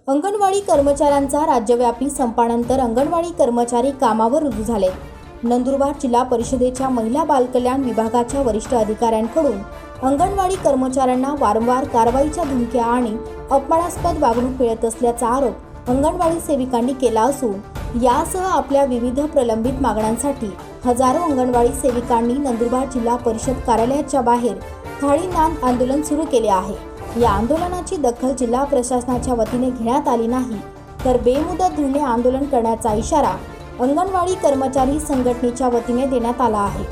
अंगणवाडी कर्मचाऱ्यांचा राज्यव्यापी संपानंतर अंगणवाडी कर्मचारी कामावर रुजू झाले। नंदुरबार जिल्हा परिषदेच्या महिला बालकल्याण विभागाच्या वरिष्ठ अधिकाऱ्यांकडून अंगणवाडी कर्मचाऱ्यांना वारंवार कारवाईच्या धमक्या आणि अपमानास्पद वागणूक मिळत असल्याचा आरोप अंगणवाडी सेविकांनी केला असून यासह आपल्या विविध प्रलंबित मागण्यांसाठी हजारो अंगणवाडी सेविकांनी नंदुरबार जिल्हा परिषद कार्यालयाच्या बाहेर थाळी नाद आंदोलन सुरू केले आहे। या आंदोलनाची दखल जिल्हा प्रशासनाच्या वतीने घेण्यात आली नाही तर बेमुदत धरणे आंदोलन करण्याचा इशारा अंगणवाडी कर्मचारी संघटनेच्या वतीने देण्यात आला आहे।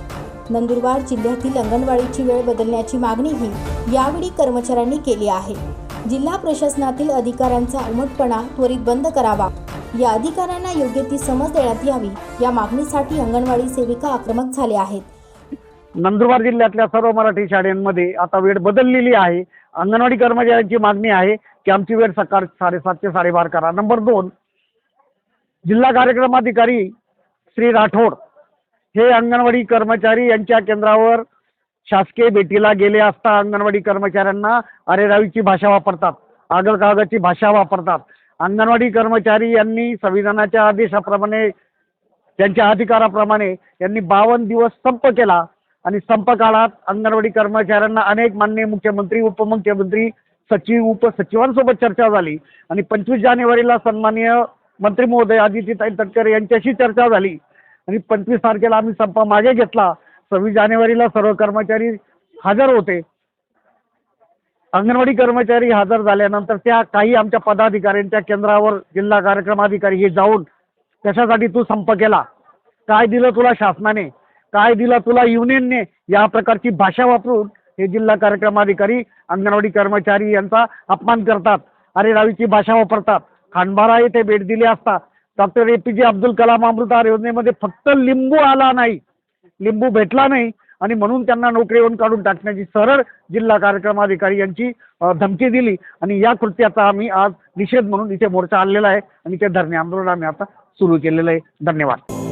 नंदुरबार जिल्ह्यातील अंगणवाडीची वेळ बदलण्याची मागणीही यावेळी कर्मचाऱ्यांनी केली आहे। जिल्हा प्रशासनातील अधिकाऱ्यांचा उमटपणा त्वरित बंद करावा, या अधिकाऱ्यांना योग्य ती समज देण्यात यावी, या मागणीसाठी अंगणवाडी सेविका आक्रमक झाले आहेत। नंदुरबार जिल्ह्यातल्या सर्व मराठी शाळांमध्ये आता वेळ बदललेली आहे। अंगणवाडी कर्मचाऱ्यांची मागणी आहे की आमची वेळ सकाळ 7:30 ते 12:30 करा। नंबर 2, जिल्हा कार्यक्रम अधिकारी श्री राठोड हे अंगणवाडी कर्मचारी यांच्या केंद्रावर शासकीय भेटीला गेले असता अंगणवाडी कर्मचाऱ्यांना अरेरावीची भाषा वापरतात, आगळकागळची भाषा वापरतात। अंगणवाडी कर्मचारी यांनी संविधानाच्या आदेशाप्रमाणे त्यांच्या अधिकाराप्रमाणे यांनी 52 दिवस संप केला आणि संप काळात अंगणवाडी कर्मचाऱ्यांना अनेक माननीय मुख्यमंत्री, उपमुख्यमंत्री, सचिव, उपसचिवांसोबत चर्चा झाली आणि 25 जानेवारीला सन्माननीय मंत्री महोदय आदित्यताई तटकरे यांच्याशी चर्चा झाली आणि 25 तारखेला आम्ही संप मागे घेतला। 26 जानेवारीला सर्व कर्मचारी हजर होते। अंगणवाडी कर्मचारी हजर झाल्यानंतर त्या काही आमच्या पदाधिकाऱ्यांच्या केंद्रावर जिल्हा कार्यक्रम अधिकारी हे जाऊन कशासाठी तू संप केला, काय दिलं तुला शासनाने, काय दिलं तुला युनियनने, या प्रकारची भाषा वापरून हे जिल्हा कार्यक्रम अधिकारी अंगणवाडी कर्मचारी यांचा अपमान करतात, अरेरावीची भाषा वापरतात। खांडबारा येथे भेट दिली असता डॉक्टर APJ अब्दुल कलाम अमृतधार योजनेमध्ये फक्त लिंबू आला नाही, लिंबू भेटला नाही आणि म्हणून त्यांना नोकरीवरून काढून टाकण्याची सरळ जिल्हा कार्यक्रम अधिकारी यांची धमकी दिली आणि या कृत्याचा आम्ही आज निषेध म्हणून इथे मोर्चा आणलेला आहे आणि ते धरणे आंदोलन आम्ही आता सुरू केलेलं आहे। धन्यवाद।